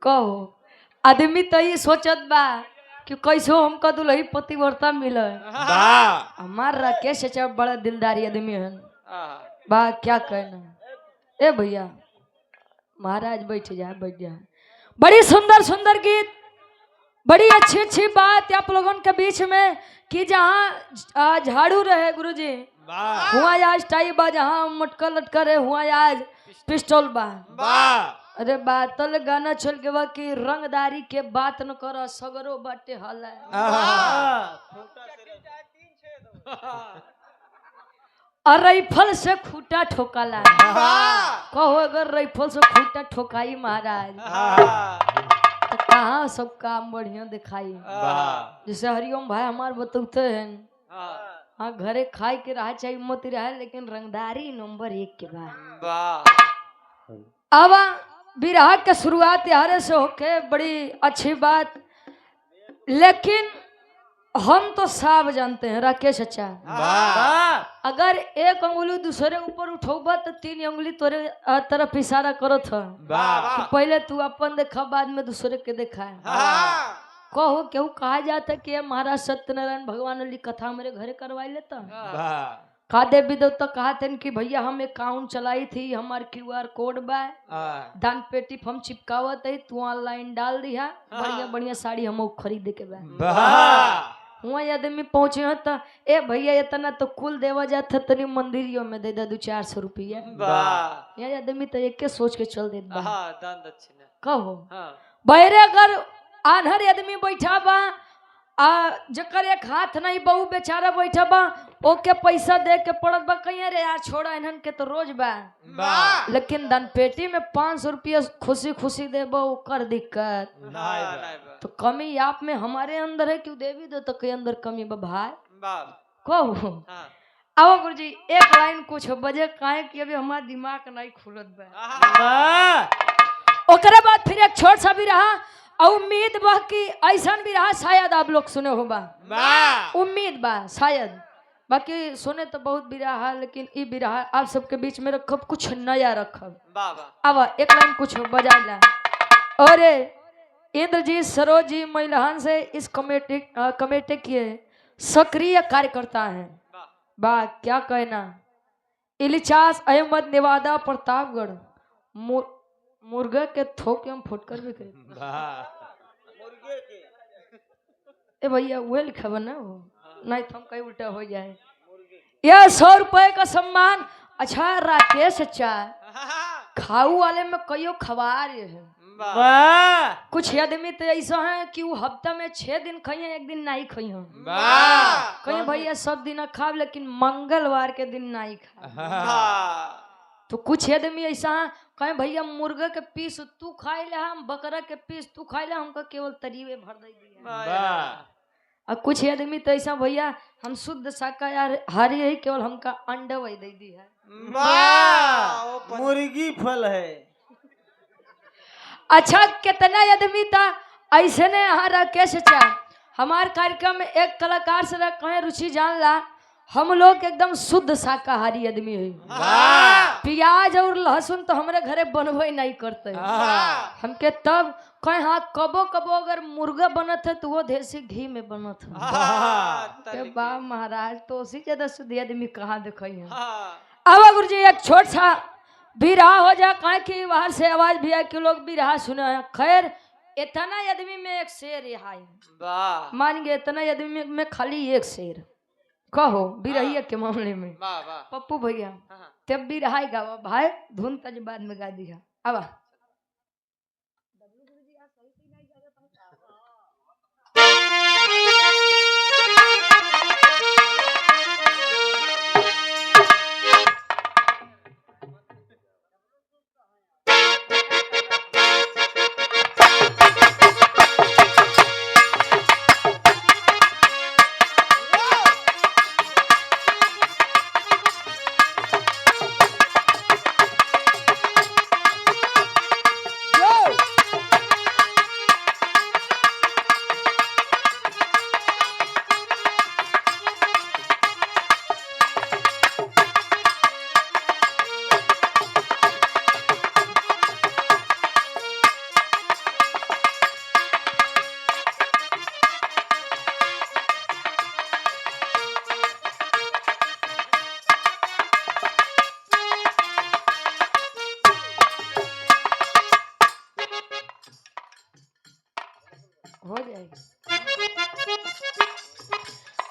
कहो आदमी तो ये सोचत बा कि कैसो हमका दुल्ही पतिव्रता मिले। हमार राकेश चाचा बड़ा दिलदारी आदमी है बा, क्या कहना। ए भैया महाराज बैठ जा। बड़ी सुंदर सुंदर गीत, बड़ी अच्छी अच्छी बात आप लोगों के बीच में कि जहाँ झाड़ू रहे गुरुजी हुआ आज टाई बा, जहाँ मटका लटका रहे हुआ आज पिस्टल बा। अरे बातल गाना चल के बा कि रंगदारी के बात न कर सगरो बाटे हला। और राइफल से खूटा ठोकाला। कहो अगर राइफल से खूटा ठोकाई महाराज तो कहाँ सब काम बढ़िया दिखाई। जैसे हरिओम भाई हमार बतौते हैं हाँ घरे खाए के रहा चाहिए मत रहे, लेकिन रंगदारी नंबर 1 के बाद। अब बिरहा के शुरुआत यारे से होके बड़ी अच्छी बात, लेकिन हम तो सब जानते हैं राकेश चाचा अगर एक अंगुली दूसरे ऊपर उठोबा तो 3 अंगुली तोरे तरफ इशारा करो था कि पहले तू अपन देखा बाद में दूसरे के देखा। कहो क्यों कहा जाता कि महाराज सत्यनारायण भगवान वाली कथा मेरे घरे करवाई लेता। का देवी देवता कहते कि भैया हम अकाउंट चलाई थी, हमार QR कोड बा, दान पेटी हम चिपकावत है, तू ऑनलाइन डाल दिया, बढ़िया बढ़िया साड़ी हम खरीदे के बा। हुआ आदमी पहुंचे हो तो ए भैया इतना तो कुल देवा जाता तनी मंदिरियों में दे दे 200-400 रुपया। ये आदमी तो एक सोच के चल देत बा। दान दक्षिणा कहो बहरे अगर आन्हर आदमी बैठा बा जकर एक हाथ नहीं बहु बेचारा बैठा बा ओके पैसा दे के पड़त बा कहीं रे यार छोड़ा इन्हन के तो रोज बा। लेकिन दान पेटी में 500 रुपया खुशी खुशी दे बा कर दिक्कत तो कमी आप में हमारे अंदर है क्यों देवी दो तो के अंदर कमी बा भाई कहो। आओ गुरुजी एक लाइन कुछ बजे काहे कि अभी हमारा दिमाग नहीं खुलत बा। ओकरे बाद फिर एक छोट सा भी रहा उम्मीद बा कि ऐसा भी रहा शायद आप लोग सुने हो बा उम्मीद बा शायद, बाकी सुने तो बहुत भी रहा लेकिन ये भी रहा आप सबके बीच में रखब कुछ नया रखब। अब एक लाइन कुछ बजा ला। और इंद्रजीत सरोज जी महिलान से इस कमेटी के सक्रिय कार्यकर्ता हैं बा, क्या कहना। इलिचास अहमद नेवादा प्रतापगढ़ मुर्गा के थोक हम फुटकर भी करे ए भैया वो लिखा बना हो नहीं तो हम कहीं उल्टा हो जाए। यह 100 रुपए का सम्मान। अच्छा राकेश चाचा खाऊ वाले में कईयों खवा रहे हैं, कुछ आदमी तो ऐसा है कि वो हफ्ता में 6 दिन खाइए 1 दिन नहीं खाइए। कहीं भैया सब दिन खा लेकिन मंगलवार के दिन नहीं खा। तो कुछ आदमी ऐसा कहे भैया मुर्गा के पीस तू खाए ले, हम बकरा के पीस तू खाए ले, हमका केवल तरीवे भर दे दिया। और कुछ आदमी तो ऐसा भैया हम शुद्ध शाकाहारी है केवल हमका अंडा वही दे दी है। मुर्गी फल है। अच्छा कितना आदमी था ऐसे ने यहाँ राकेश चाचा हमारे कार्यक्रम में एक कलाकार से कहे रुचि जान ला हम लोग एकदम शुद्ध शाकाहारी आदमी है। प्याज और लहसुन तो हमारे घरे बनवे नहीं करते हमके तब कहे हाँ कबो कबो अगर मुर्गा बनत है तो वो देसी घी में बनत है। बा महाराज तो उसी ज्यादा शुद्ध आदमी कहाँ दिखाई है। अब गुरुजी एक छोट सा भी रहा हो जा कहे कि बाहर से आवाज भी आए कि लोग भी रहा सुना है। खैर इतना आदमी में एक शेर रहा है, मान गए इतना आदमी में खाली एक शेर कहो बिरहिया के मामले में पप्पू भैया तब भी रहा गावा भाई धुन तज बाद में गा दिया। अब हो जाएगी।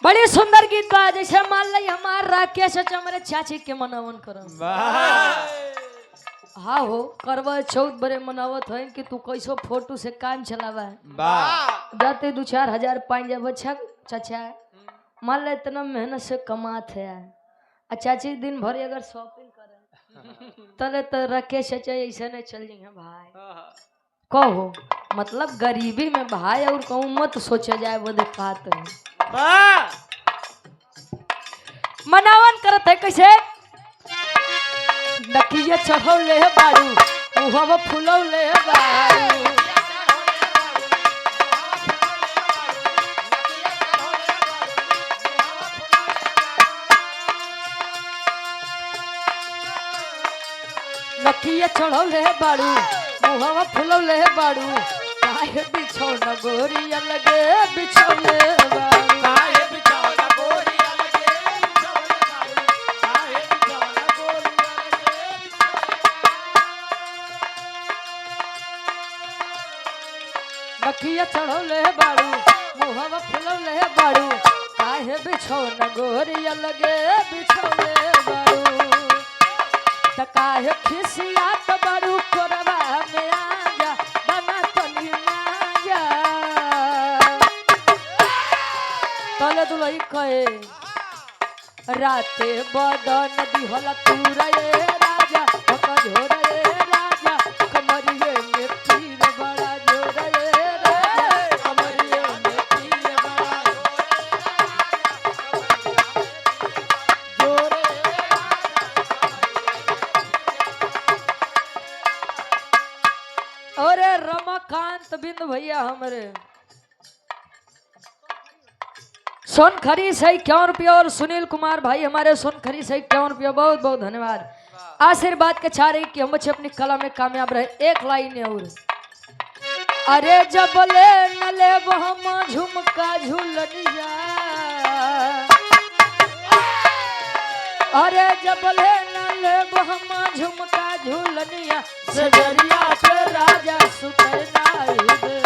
बड़ी सुंदर गीत बा, जैसे मान ली हमार राकेश हमारे चाची के मनावन करम। हाँ हो करवा चौथ बड़े मनावत है कि तू कैसो फोटो से काम चलावा है जाते 2-4 हजार पाइन जब अच्छा चाचा मान ले इतना मेहनत से कमात है और चाची दिन भर अगर शॉपिंग करे तले तो राकेश चाचा ऐसे नहीं चल जाएंगे भाई कहो मतलब गरीबी में भाई और कहूँ मत सोचा जाए वो दिखात है मनावन करत है कैसे नकिया चढ़ौले बारू मुहवा फुलौले बारू नकिया चढ़ौले बारू मुहवा फुलौले बारू काहे बिछौना गोरिया लगे बिछौले बारू काहे बिछौना गोरिया लगे बिछौले बारू काहे बिछौना गोरिया लगे नकिया चढ़ौले बारू मुहवा फुलौले बारू काहे बिछौना गोरिया लगे बिछौले बारू त काहे खिसियात बारू कोरबा में आजा बना तनी माजा तले दुलई कहे राते बदन दिहला तूरा ये राजा झोरा ये राजा कमरिए में पीर बड़ा जोरा ये राजा कमरिए में पीर बड़ा जोरे अरे रमाकांत बिंद भैया हमारे सोनखरी से 51 रुपया और सुनील कुमार भाई हमारे सोनखरी से 51 रुपया बहुत बहुत धन्यवाद आशीर्वाद के चाह रही कि हम बच्चे अपनी कला में कामयाब रहे। एक लाइन और अरे जब ले न ले हम झुमका झूलनिया अरे जब ले न ले हम झुमका झूलनिया सजरिया पे राजा सुतरना दे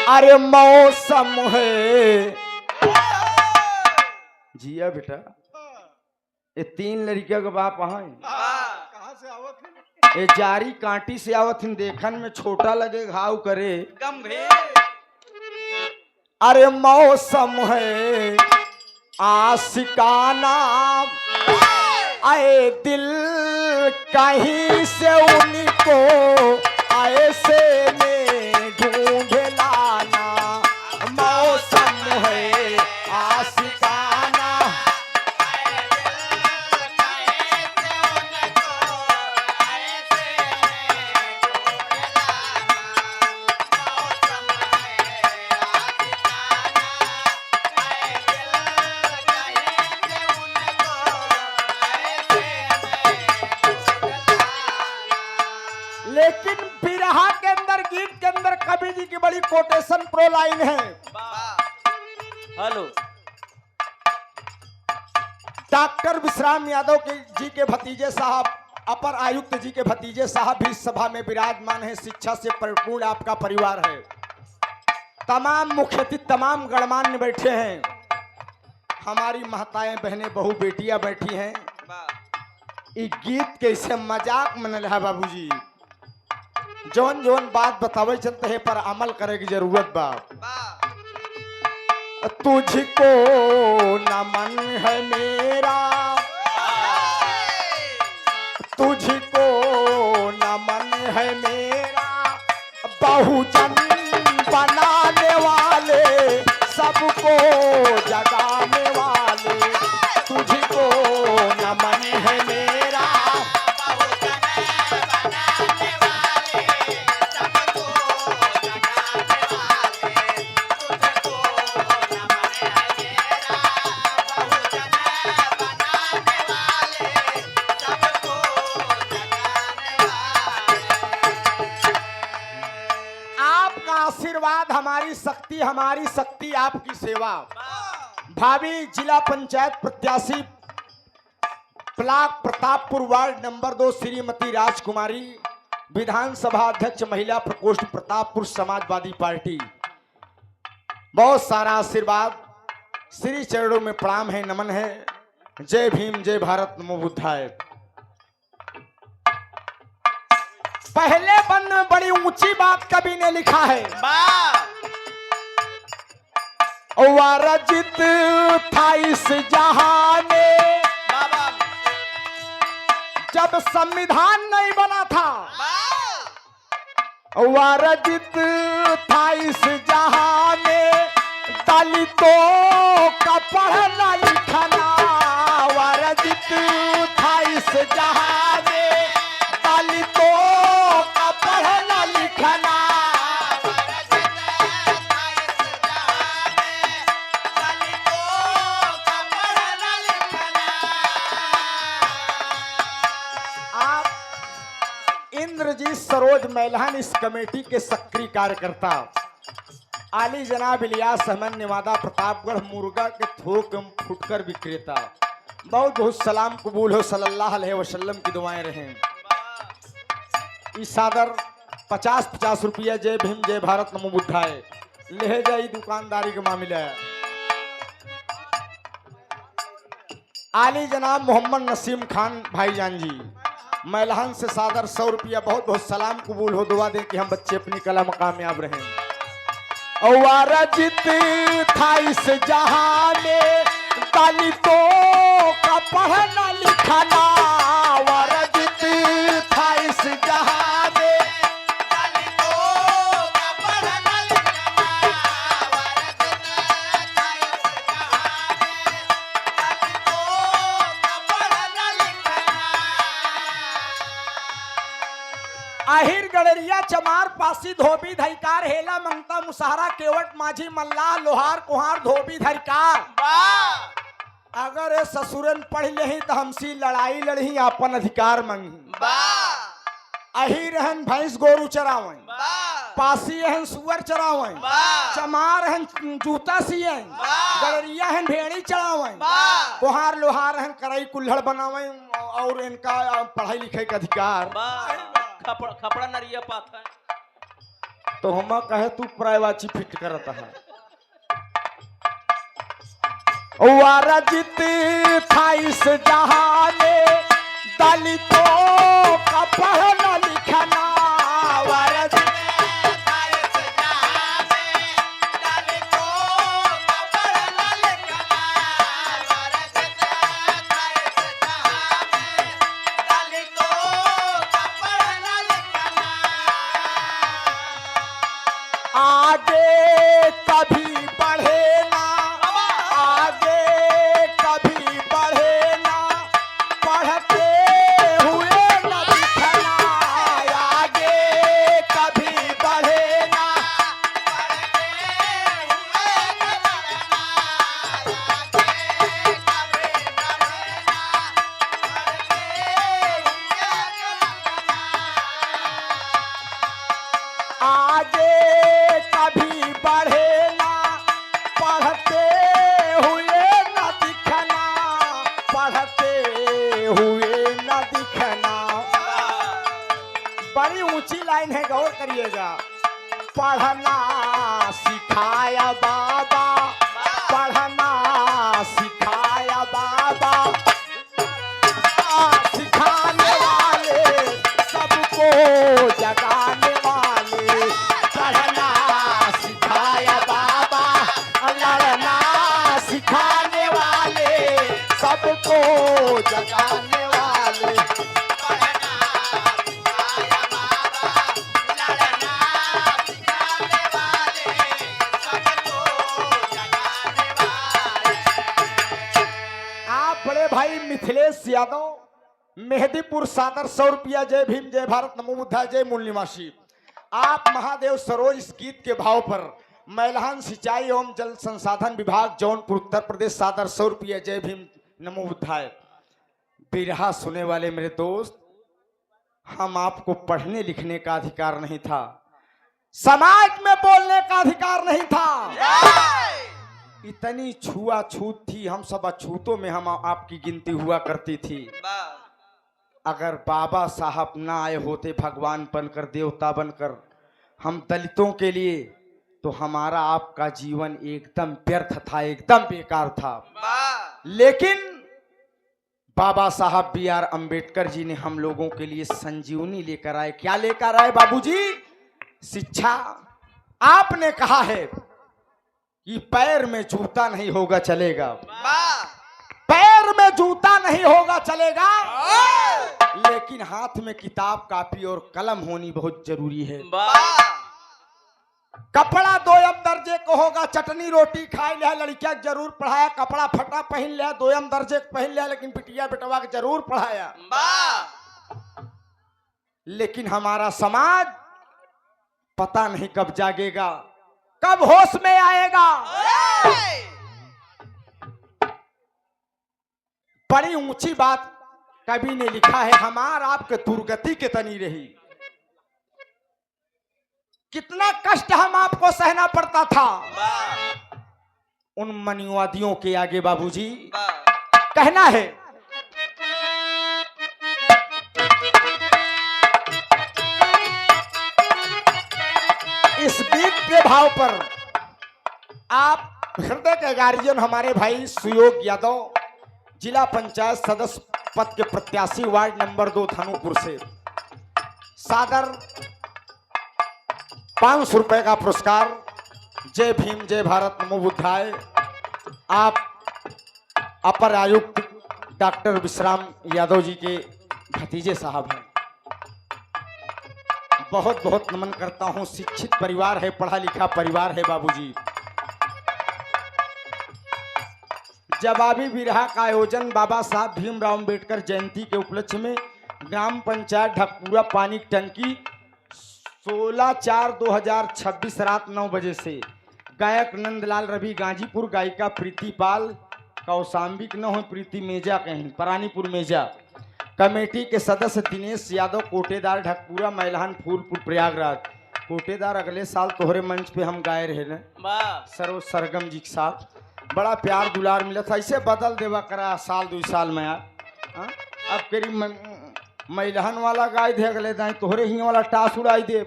अरे मौसम है जिया बेटा ये 3 लड़कियों के बाप वहाँ कहाँ से आवत ये जारी कांटी से आवत हिन देखन में छोटा लगे घाव करे गंभीर अरे मौसम है आशिकाना आए दिल कहीं से उनको ऐसे में ढूंढ लाना मौसम है आशिकाना लेकिन बिरहा के अंदर गीत के अंदर कवि जी की बड़ी कोटेशन प्रो लाइन है। हेलो डॉक्टर विश्राम यादव जी के भतीजे साहब अपर आयुक्त जी के भतीजे साहब भी सभा में विराजमान है। शिक्षा से परिपूर्ण आपका परिवार है। तमाम मुख्य अतिथि तमाम गणमान्य बैठे हैं। हमारी महताएं बहनें बहू बेटियां बैठी हैं। ये गीत कैसे मजाक मन रहा बाबूजी जौन जौन बात बतावे चलते है पर अमल करे की जरूरत बा। तुझको नमन है मेरा तुझको नमन है मेरा बहुजन बनाने वाले सबको जगाने वाले तुझको नमन है मेरा आशीर्वाद, हमारी शक्ति आपकी सेवा। भावी जिला पंचायत प्रत्याशी block Pratappur ward number 2 Shrimati राजकुमारी, विधानसभा अध्यक्ष महिला प्रकोष्ठ प्रतापपुर समाजवादी पार्टी। बहुत सारा आशीर्वाद, श्री चरणों में प्रणाम है, नमन है। जय भीम, जय भारत, नमो बुद्धाय। पहले बंद में बड़ी ऊंची बात कवि ने लिखा है। वारजित था इस जहाने, जब संविधान नहीं बना था। वारजित था इस जहाने, दलितों का पढ़ना लिखना। वारजित था इस जहाने, दलितों का पढ़ना लिखना। इंद्रजीत सरोज मैलहन इस कमेटी के सक्रिय कार्यकर्ता। आली जनाब इलियास अहमद नेवादा प्रतापगढ़ मुर्गा के थोक एवं फुटकर विक्रेता। बहुत बहुत सलाम कबूल हो, सल्लल्लाहु अलैहि वसल्लम की दुआएं रहें। इस सादर 50-50 रुपया। जय भीम, जय भारत, नमो बुद्धाय। ले जाई दुकानदारी के मामला है। आली जनाब मोहम्मद नसीम खान भाईजान जी मैलहन से सादर 100 रुपया। बहुत बहुत सलाम कबूल हो, दुआ दें कि हम बच्चे अपनी कला में कामयाब रहें। वारजित था इस जहाने, दलितों का पढ़ना लिखना। वारजित था इस जहाने, दलितों का पढ़ना लिखना। आहिर गड़रिया चमार पासी धोबी धैकार हेला मंगता मुसहरा केवट माझी मल्लाह लोहार कुहार धोबी धैकार। अगर ये ससुरन पढ़ ले तो हमसी लड़ाई लड़ी अपन अधिकार मंगी। अही रहन भैंस गोरू चरावन, पासी रहन सुअर चरावन, चमार रहन जूता सियन, गड़रिया रहन भेड़ी चढ़ावन, कुहार लोहार रहन करई कुल्हड़ बनावन और इनका पढ़ाई लिखाई का अधिकार। खपड़ा नरिया पाथा तो हम कहे तू प्रायवाची फिट करता है। वारजित था इस जहाने, दलितों का पढ़ना लिखना। वारजित था इस जहाने, दलितों का पढ़ना लिखना। वारजित था इस जहाने, दलितों का पढ़ना लिखना। आगे कभी बढ़े ना, आगे कभी बढ़े ना, पढ़ते हुए न दिखना। आगे कभी बढ़े ना, पढ़ते हुए न दिखना। आगे कभी बढ़े ना, पढ़ते हुए न दिखना। पढ़ते हुए न दिखना। बड़ी ऊंची लाइन है, गौर करिएगा। पढ़ना सिखाया बाबा, पढ़ना सिखाया बाबा। सिखाने वाले सबको जगाने वाले। पढ़ना सिखाया बाबा, लड़ना सिखाने वाले सबको जगाने वाले। पढ़ना सिखाया बाबा, लड़ना सिखाने वाले सबको जगाने वाले। आप बड़े भाई मिथिलेश यादव मेहदीपुर सादर 100 रुपया। जय भीम, जय भारत, नमो बुद्धाय। जय मूल निवासी। आप महादेव सरोज इस गीत के भाव पर मैलहन सिंचाई एवं जल संसाधन विभाग जौनपुर उत्तर प्रदेश सादर 100 रुपया। जय भीम, नमो बुद्धाय। बिरहा सुने वाले मेरे दोस्त, हम आपको पढ़ने लिखने का अधिकार नहीं था, समाज में बोलने का अधिकार नहीं था। इतनी छुआछूत थी, हम सब अछूतों में हम आपकी गिनती हुआ करती थी। अगर बाबा साहब ना आए होते भगवान बनकर, देवता बनकर हम दलितों के लिए, तो हमारा आपका जीवन एकदम व्यर्थ था, एकदम बेकार था। लेकिन बाबा साहब B.R. अम्बेडकर जी ने हम लोगों के लिए संजीवनी लेकर आए। क्या लेकर आए बाबूजी? शिक्षा। आपने कहा है कि पैर में जूता नहीं होगा चलेगा, पैर में जूता नहीं होगा चलेगा, लेकिन हाथ में किताब कापी और कलम होनी बहुत जरूरी है। कपड़ा 2 दर्जे को होगा, चटनी रोटी खाई ले, लड़किया जरूर पढ़ाया, कपड़ा फटा पहन लिया 2 दर्जे को पहन लिया, लेकिन बिटिया बेटवा के जरूर पढ़ाया। लेकिन हमारा समाज पता नहीं कब जागेगा, कब होश में आएगा। बड़ी ऊंची बात कवि ने लिखा है, हमारा आपके दुर्गति के तनी रही। कितना कष्ट हम आपको सहना पड़ता था उन मनुवादियों के आगे बाबूजी। कहना है, इस गीत के भाव पर आप हृदय के गार्जियन हमारे भाई सुयोग यादव, जिला पंचायत सदस्य पद के प्रत्याशी, वार्ड नंबर 2 धनुपुर से, सादर 500 रुपए का पुरस्कार। जय भीम, जय भारत, नमो बुद्धाय। आप अपर आयुक्त डॉक्टर विश्राम यादव जी के भतीजे साहब हैं। बहुत बहुत नमन करता हूं। शिक्षित परिवार है, पढ़ा लिखा परिवार है बाबूजी। जवाबी विरहा का आयोजन बाबा साहब भीमराव अम्बेडकर जयंती के उपलक्ष्य में ग्राम पंचायत ढकपुरा पानी की टंकी 16/4/2026 रात 9 बजे से गायक नंदलाल रवि गाजीपुर, गायिका प्रीति पाल, कौशाम्बी न हो प्रीति मेजा, कहीं परानीपुर मेजा। कमेटी के सदस्य दिनेश यादव, कोटेदार ढकपुरा, मैलहन फूलपुर प्रयागराज। कोटेदार अगले साल तोहरे मंच पे हम गाए रहे न, सरोज सरगम जी के साथ बड़ा प्यार दुलार मिला था। ऐसे बदल देवा करा साल 2 साल में यार। अब करीब मैलहन वाला गाय दे, अगले दाएं तोहरे ही वाला टास उड़ाई दे।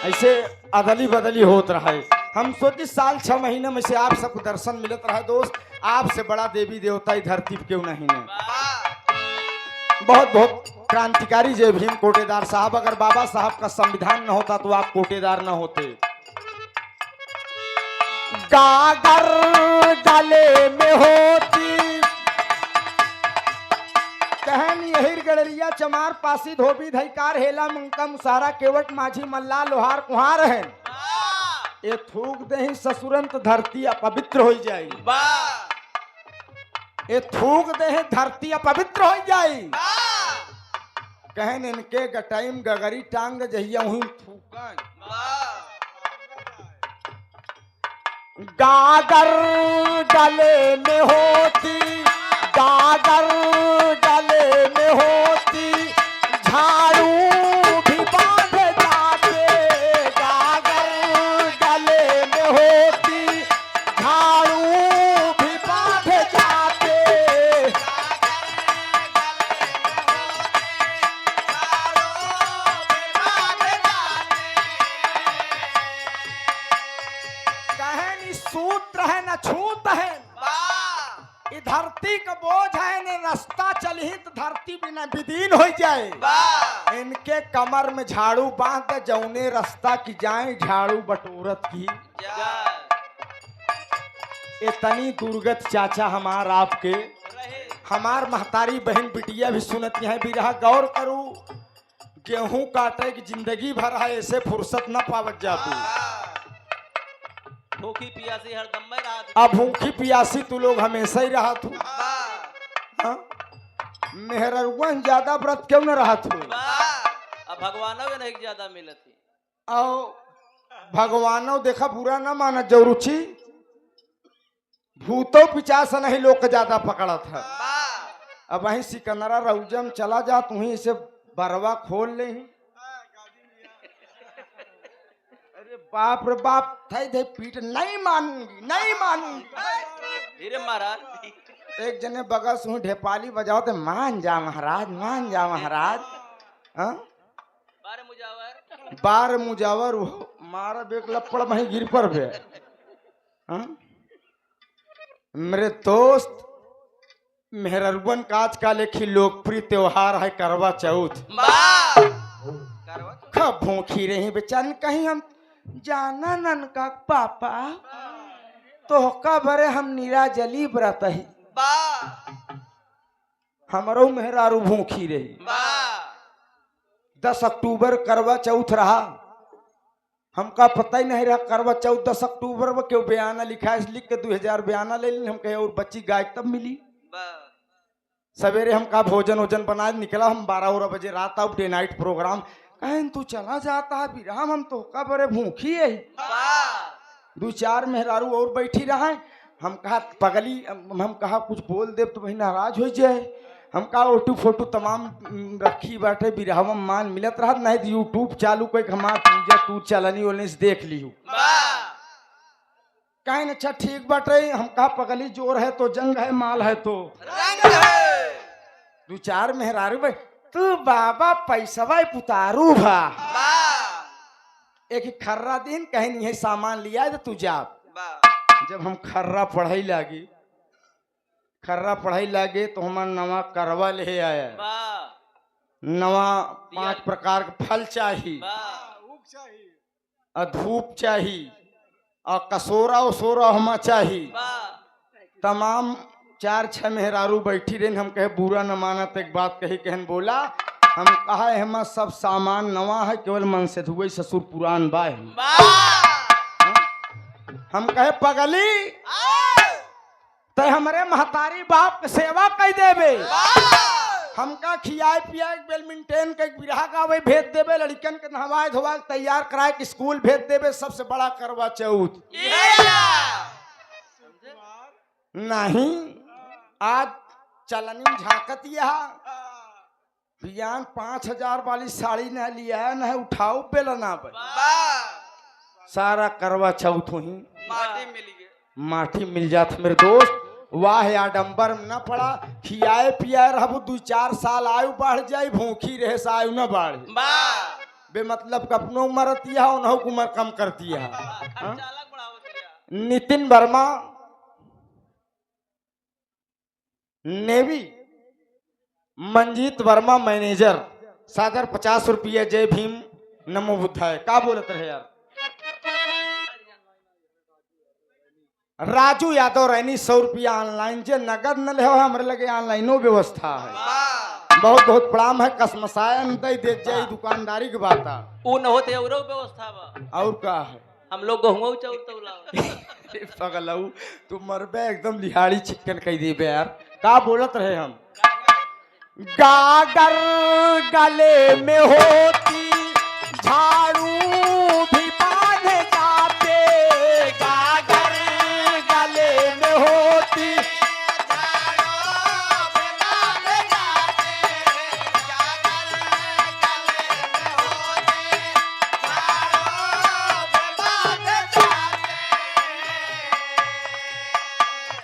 ऐसे अदली बदली होत रहा है। हम सोची साल 6 महीने में से आप सबको दर्शन मिलत रहा है। दोस्त, आपसे बड़ा देवी देवता धरती क्यों नहीं है। बहुत बहुत क्रांतिकारी जय भीम कोटेदार साहब। अगर बाबा साहब का संविधान न होता तो आप कोटेदार न होते। गागर गले में होती कहन यही गड़रिया चमार पासी धोबी धैकार हेला मुंका मुसारा केवट माझी मल्ला लोहार कुहार है। ये थूक दे ससुरंत धरती अपवित्र हो जाए। ये थूक दे धरती अपवित्र हो जाए। कहन इनके गटाइम गगरी टांग जहिया हुई थूका। गागर गले में होती, गागर गले में होती, झाड़ू भी बांध जाते। गागर गले में होती, झाड़ू भी बांध जाते। कहनी सूत्र है न छूत है, धरती का बोझ है ने रास्ता चलही तो धरती बिना विदीन हो जाए। इनके कमर में झाड़ू बांध दे, जौने रास्ता की जाए झाड़ू बटोरत की। इतनी दुर्गत चाचा हमार आपके, हमार महतारी बहन बिटिया भी सुनती है। बिरहा गौर करू, गेहूं काटे की जिंदगी भर है, ऐसे फुर्सत न पावत जातू। भूखी पियासी हरदम में रात। अब भूखी पियासी तू लोग हमेशा ही रहा तू। मेहररुआ ज्यादा व्रत क्यों न रहा तू। अब भगवानों के नहीं ज्यादा मिलती। भगवानों देखा बुरा ना माना, जरूची भूतो पिचास नहीं लोग का ज्यादा पकड़ा था। अब वहीं सिकंदरा रौजम चला जा, तू ही इसे बरवा खोल ले। अरे बाप रे बाप, थे थे पीट, नहीं मानूंगी, नहीं मानूंगी। धीरे महाराज। एक जने बगल से ढेपाली बजाओ तो मान जा महाराज, मान जा महाराज। हाँ? बारे मुजावर। बार मुजावर हो, मारा बेक लपड़ वहीं गिर पर बे। हाँ? मेरे दोस्त, मेहरबन काज का लेखी लोकप्रिय त्योहार है करवा चौथ। कब भूखी रही बेचारी, कहीं हम जाना नन का पापा तो कबरे हम नीरा जली बरत ही, हमरो मेहरारू भूखी रही। 10 अक्टूबर करवा चौथ रहा, हमका पता ही नहीं रहा करवा चौथ 10 अक्टूबर में क्यों बयाना लिखा है, लिख के 2000 बयाना ले ली। हम कहे और बच्ची गाय तब मिली। सवेरे हम का भोजन वोजन बना निकला, हम 12 बजे रात अब डे नाइट प्रोग्राम। कहें तू चला जाता है बिराम, हम तो का बड़े भूखी है। 2-4 मेहरारू और बैठी रहा। हम कहा पगली, हम कहा कुछ बोल दे तो भाई नाराज हो जाए। हम कहा ओटू फोटू तमाम रखी बाटे, बिरहवा मान मिलत रहा, नहीं तो यूट्यूब चालू कोई हमार पूजा तू चलनी ओलने से देख लियो। कहीं अच्छा ठीक बाटे। हम कहा पगली जोर है तो जंग है, माल है तो 2-4 मेहरारू भाई, तू बाबा पैसवा पुतारू भा। एक खर्रा दिन कहीं नहीं है सामान लिया तो तू जा। जब हम खर्रा पढ़ाई लागे तो हमारा नवा करवा ले आया। नवा 5 प्रकार का फल चाहिए, धूप चाहिए और कसोरा उसोरा हमा चाहिए। तमाम 4-6 मेहरारू बैठी रही। हम कहे बुरा न माना तो एक बात कही, कहन बोला हम कहा हम सब सामान नवा है, केवल मन से धुए ससुर पुरान बा। हम कहे पगली तो हमारे महतारी बाप के सेवा कह देवे। हमका खियाए पियाए बैडमिंटन के बिरहा गावे भेज देवे, लड़कन के नहवाए धोवाए तैयार कराए के स्कूल भेज देवे। सबसे बड़ा करवा चौथ नहीं। आज चलनी झाकत यहाँ बियान 5000 वाली साड़ी न लिया है, न उठाओ बेलना पे सारा करवा चौथ ही माटी मिल जात। मेरे दोस्त वाह आडम्बर न पड़ा, खियाए पियाए रहबू 2-4 साल आयु बढ़ जाए, भूखी रहे से आयु न बढ़े। बेमतलब कपनो मरतिया उन्हों उम्र कम करती है। नितिन वर्मा नेवी, मंजीत वर्मा मैनेजर, सादर 50 रुपये। जय भीम नमो बुद्धाय। का बोलत रहे यार? राजू यादव रैनी 100 रुपया ऑनलाइन। जे नगद न ले हमारे लगे ऑनलाइनो व्यवस्था है। बहुत बहुत प्रणाम है, कसमसाया दे जाए दुकानदारी की बात है। ऊ न होते औरो व्यवस्था बा। और का है? हम लोग गहुआ चौतौला पगलऊ तू मरबे एकदम लिहाड़ी चिकन कह दीबे यार। का बोलत रहे हम? गागर गले में होती झाड़ू भी बांध जाते, गागर गले में होती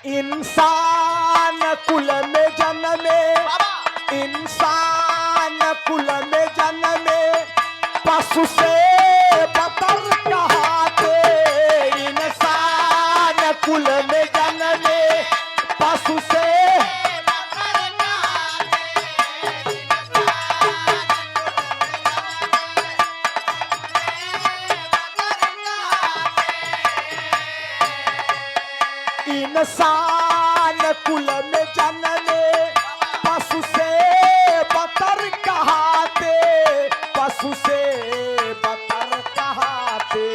इंसान कुल में जन्मे, इंसान कुल में जन्मे पशु से बतर कहाते। इंसान कुल में जन्मे पशु से इंसान कुल में जन्मे पशु से बतर कहाते, पशु से बतर कहाते।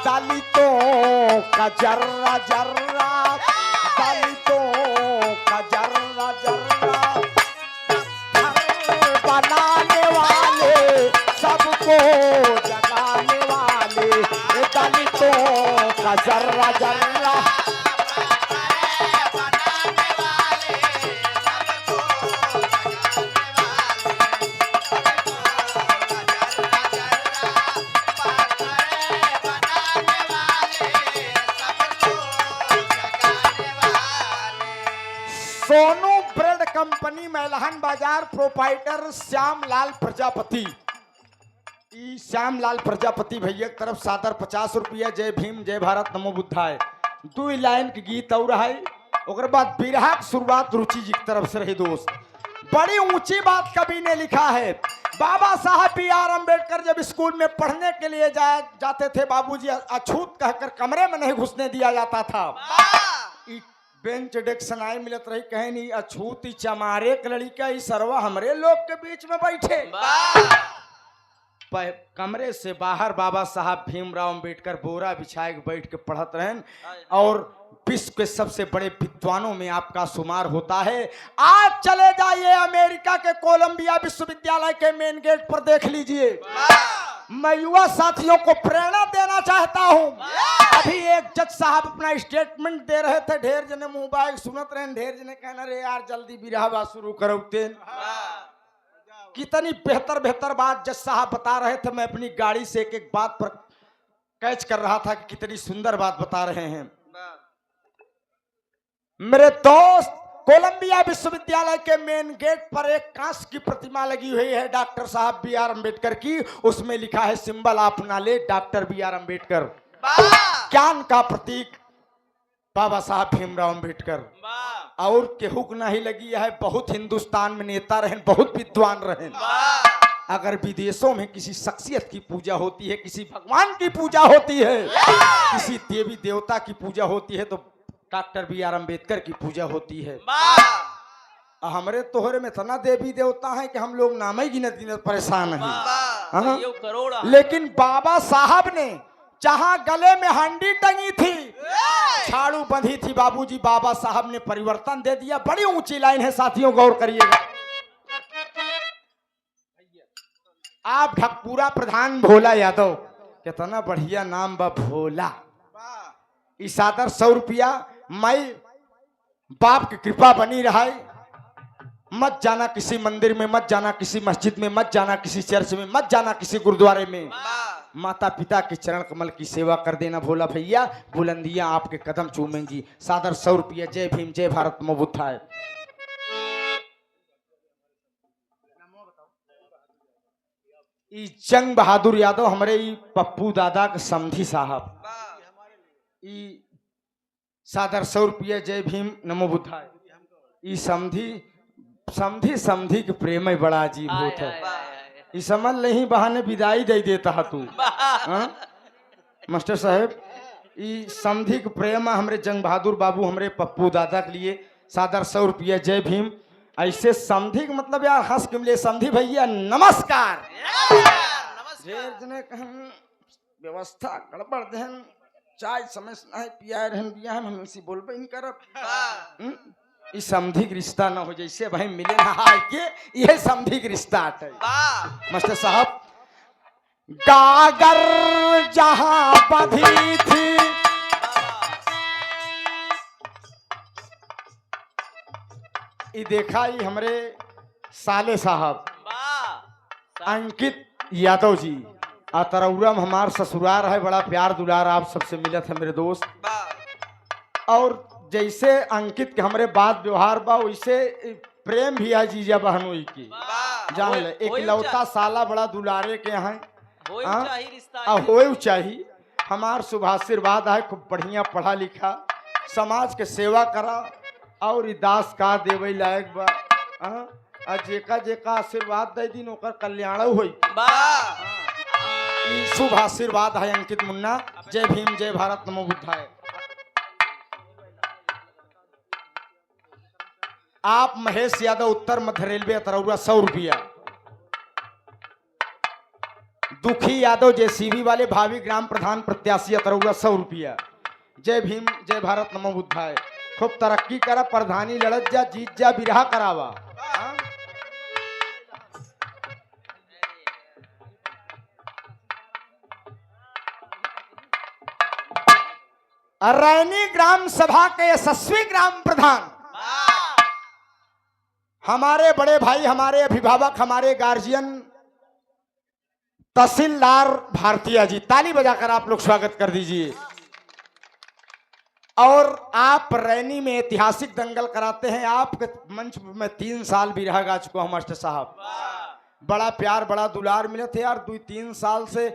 दलितों का जर्रा जर्रा, दलितों का जर्रा जर्रा बनाने वाले, सबको जगाने वाले। दलितों का जर्रा जर्रा सोनू ब्रेड कंपनी मैलहन बाजार प्रोपाइटर श्याम लाल प्रजापति। ई श्याम लाल प्रजापति भैया की तरफ सादर 50 रुपया। जय भीम जय भारत नमो बुद्धाय। 2 लाइन के गीत और है। ओकर बाद बिरहा की शुरुआत रुचि जी की तरफ से रही दोस्त। बड़ी ऊंची बात कवि ने लिखा है। बाबा साहब B.R. अम्बेडकर जब स्कूल में पढ़ने के लिए जाते थे, बाबूजी अछूत कहकर कमरे में नहीं घुसने दिया जाता था। बेंच डेस्क सनाई मिलत रही, कहे नहीं अछूत चमारे के लड़का ही सरवा हमरे लोग के बीच में बैठे। कमरे से बाहर बाबा साहब भीमराव अम्बेडकर बोरा बिछाए के बैठ के पढ़त रहें और विश्व के सबसे बड़े विद्वानों में आपका शुमार होता है। आज चले जाइए अमेरिका के कोलंबिया विश्वविद्यालय के मेन गेट पर देख लीजिए। मैं युवा साथियों को प्रेरणा देना चाहता हूं। अभी एक जज साहब अपना स्टेटमेंट दे रहे थे, ढेर जने मोबाइल सुनत रहे, ढेर जने कहना रे यार जल्दी बिरहवा शुरू करौते। कितनी बेहतर बेहतर बात जज साहब बता रहे थे। मैं अपनी गाड़ी से एक एक बात पर कैच कर रहा था कि कितनी सुंदर बात बता रहे हैं। मेरे दोस्त, कोलंबिया विश्वविद्यालय के मेन गेट पर एक कांच की प्रतिमा लगी हुई है डॉक्टर साहब B.R. अम्बेडकर की। उसमें लिखा है symbol of knowledge doctor B.R. Ambedkar, ज्ञान का प्रतीक बाबा साहब भीमराव अम्बेडकर। और केहू नहीं लगी है। बहुत हिंदुस्तान में नेता रहे, बहुत विद्वान रहे। अगर विदेशों में किसी शख्सियत की पूजा होती है, किसी भगवान की पूजा होती है, किसी देवी देवता की पूजा होती है, तो डॉक्टर B.R. अम्बेडकर की पूजा होती है। हमारे तोहरे में इतना देवी देवता है कि हम लोग नाम ही गिनत गिनत परेशान हैं। लेकिन बाबा साहब ने जहां गले में हंडी टंगी थी, झाड़ू बंधी थी, बाबूजी बाबा साहब ने परिवर्तन दे दिया। बड़ी ऊंची लाइन है साथियों, गौर करिएगा। आप ढकपुरा प्रधान भोला यादव, कितना बढ़िया नाम बा भोला। इस आदर 100 रुपया। मैं बाप की कृपा बनी रहा। मत जाना किसी मंदिर में, मत जाना किसी मस्जिद में, मत जाना किसी चर्च में, मत जाना किसी गुरुद्वारे में। माता पिता के चरण कमल की सेवा कर देना भोला भैया, बुलंदियां आपके कदम चूमेंगी। सादर 100 रुपया। जय भीम जय भारत नमो बुद्धाय। जंग बहादुर यादव हमारे पप्पू दादा के समधी साहब। सादर 100 रुपया। जय भीम नमो बुद्धाय। ई समधी समधी के प्रेम ही बड़ा अजीब होता है। ई समझ नहीं बहाने विदाई दे देता है तू। मास्टर साहब, ई समधी के प्रेम हमरे जंग बहादुर बाबू हमरे पप्पू दादा के लिए सादर 100 रुपया। जय भीम। ऐसे समधी के मतलब यार हंस के मिले समधी भैया नमस्कार। व्यवस्था गड़बड़ देहन, चाय समय नहीं पिया रहन बिया हम इसी बोलबे नहीं करब। इस समधी के रिश्ता ना हो जैसे भाई मिले ना हाय के, यह समधी के रिश्ता है। मास्टर साहब, गागर जहां बंधी थी, ये देखा ही हमारे साले साहब अंकित यादव जी। तरौरा में हमार ससुराल है, बड़ा प्यार दुलार आप सबसे मिलत है मेरे दोस्त। और जैसे अंकित के हमारे बात व्यवहार बा, वैसे प्रेम भी है जीजा बहनोई की। जान ले, एक लौता साला बड़ा दुलारे के हैं, हो चाहिए। हमार शुभाशीर्वाद है, खूब बढ़िया पढ़ा लिखा, समाज के सेवा करा और दास का देवे लायक बा। जेका जेका आशीर्वाद दे दिन ओकर कल्याण होई। शुभ आशीर्वाद है अंकित मुन्ना। जय भीम जय भारत नमो बुद्धाय। आप महेश यादव उत्तर मध्य रेलवे तरौरा 100 रुपया। दुखी यादव जेसीबी वाले भावी ग्राम प्रधान प्रत्याशी तरौरा 100 रुपया। जय भीम जय भारत नमो बुद्धाय। खूब तरक्की करा, प्रधानी लड़त जा, जीत जा, बिरहा करावा। रैनी ग्राम सभा के यशस्वी ग्राम प्रधान, हमारे बड़े भाई, हमारे अभिभावक, हमारे गार्जियन तहसीलदार भारतीय जी, ताली बजाकर आप लोग स्वागत कर दीजिए। और आप रैनी में ऐतिहासिक दंगल कराते हैं। आपके मंच में 3 साल भी रह गा चुका हूँ मास्टर साहब। बड़ा प्यार बड़ा दुलार मिले थे यार। 2-3 साल से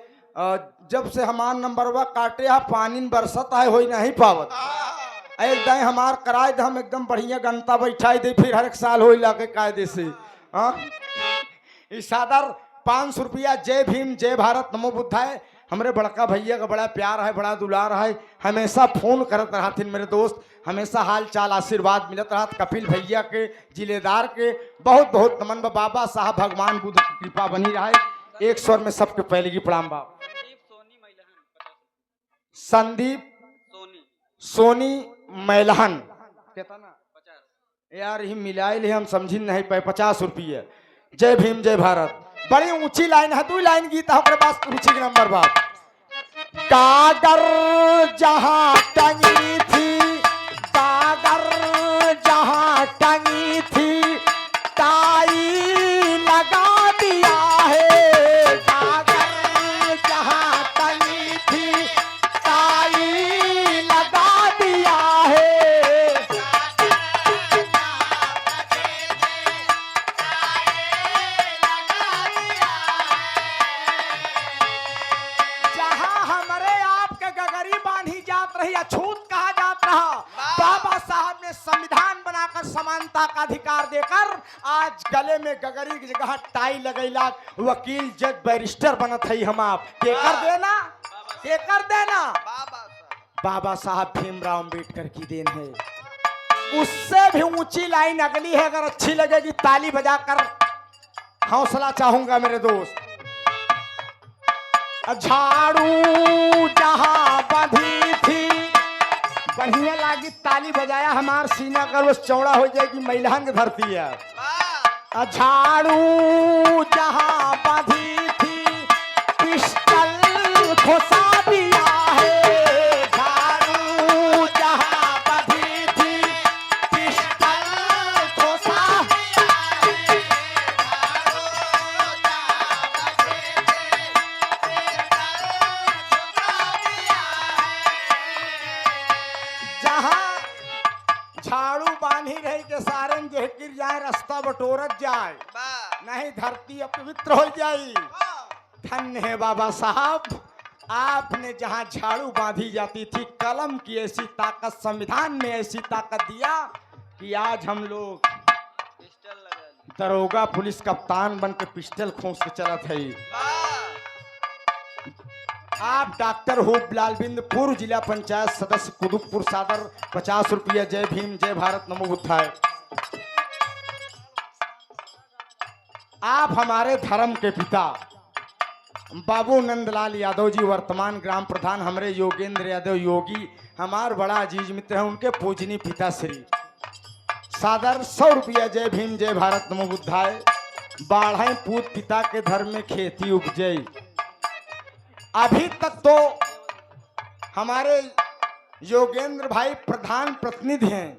जब से हमार नंबरवा काटे हा पानी बरसत है हो नहीं पावत। एकदम हमार कराए हम एकदम बढ़िया गंता बैठाई दे, फिर हर एक साल हो लाके कायदे से। हाँ सादर 500 रुपया। जय भीम जय भारत नमो बुद्धाय। हमरे बड़का भैया का बड़ा प्यार है बड़ा दुलार है। हमेशा फोन करत रहा थे मेरे दोस्त, हमेशा हाल चाल आशीर्वाद मिलत रहा। कपिल भैया के जिलेदार के बहुत बहुत नमन। बाबा साहब भगवान बुद्ध की कृपा बनी रहे। एक स्वर में सबके पहले की प्रणाम बाप। संदीप सोनी मैलहन कितना यार ही मिलाए हम समझी नहीं पाए। 50 रुपये। जय भीम जय भारत। बड़ी ऊंची लाइन है, 2 लाइन गीत है पास ऊंची नंबर बाप। कागर जहां टंगी थी, कागर जहां टंगी थी, ताई लगा दिया है। कागर जहां टंगी थी, ताई लगा दिया है। अछूत कहा जाता रहा। बाबा साहब ने संविधान बनाकर समानता का अधिकार देकर आज गले में गगरी की जगह टाई लगैला। वकील जज बैरिस्टर बनत है। हम आप के कर देना बाबा साहब भीमराव अम्बेडकर की देन है। उससे भी ऊंची लाइन अगली है, अगर अच्छी लगेगी ताली बजाकर हौसला चाहूंगा मेरे दोस्त। झाड़ू जहां बंधी थी, बढ़िया लागी ताली बजाया हमार सीना कर वो चौड़ा हो जाएगी। मैलहन की धरती है। झाड़ू जहां बंधी थी, पिस्टल खोसा दिया है। झाड़ू जहां बंधी थी, पिस्टल खोसा दिया है। झाड़ू बांधी रही के सारन जे गिर जाए, रास्ता बटोरत जाए, नहीं धरती अपवित्र हो जाई। धन्य है बाबा साहब, आपने जहां झाड़ू बांधी जाती थी, कलम की ऐसी ताकत, संविधान में ऐसी ताकत दिया कि आज हम लोग दरोगा पुलिस कप्तान बन के पिस्टल खोस के चलत है। आप डॉक्टर हुबलाल बिंद, पूर्व जिला पंचायत सदस्य कुतुबपुर सादर 50 रुपया। जय भीम जय भारत नमो बुद्धाय। आप हमारे धर्म के पिता बाबू नंदलाल यादव जी, वर्तमान ग्राम प्रधान हमारे योगेंद्र यादव योगी, हमार बड़ा अजीज मित्र है। उनके पूजनी पिता श्री सादर 100 रुपया। जय भीम जय भारत नमो बुद्धाय। बाढ़ पूत पिता के धर्म में खेती उपजई। अभी तक तो हमारे योगेंद्र भाई प्रधान प्रतिनिधि हैं,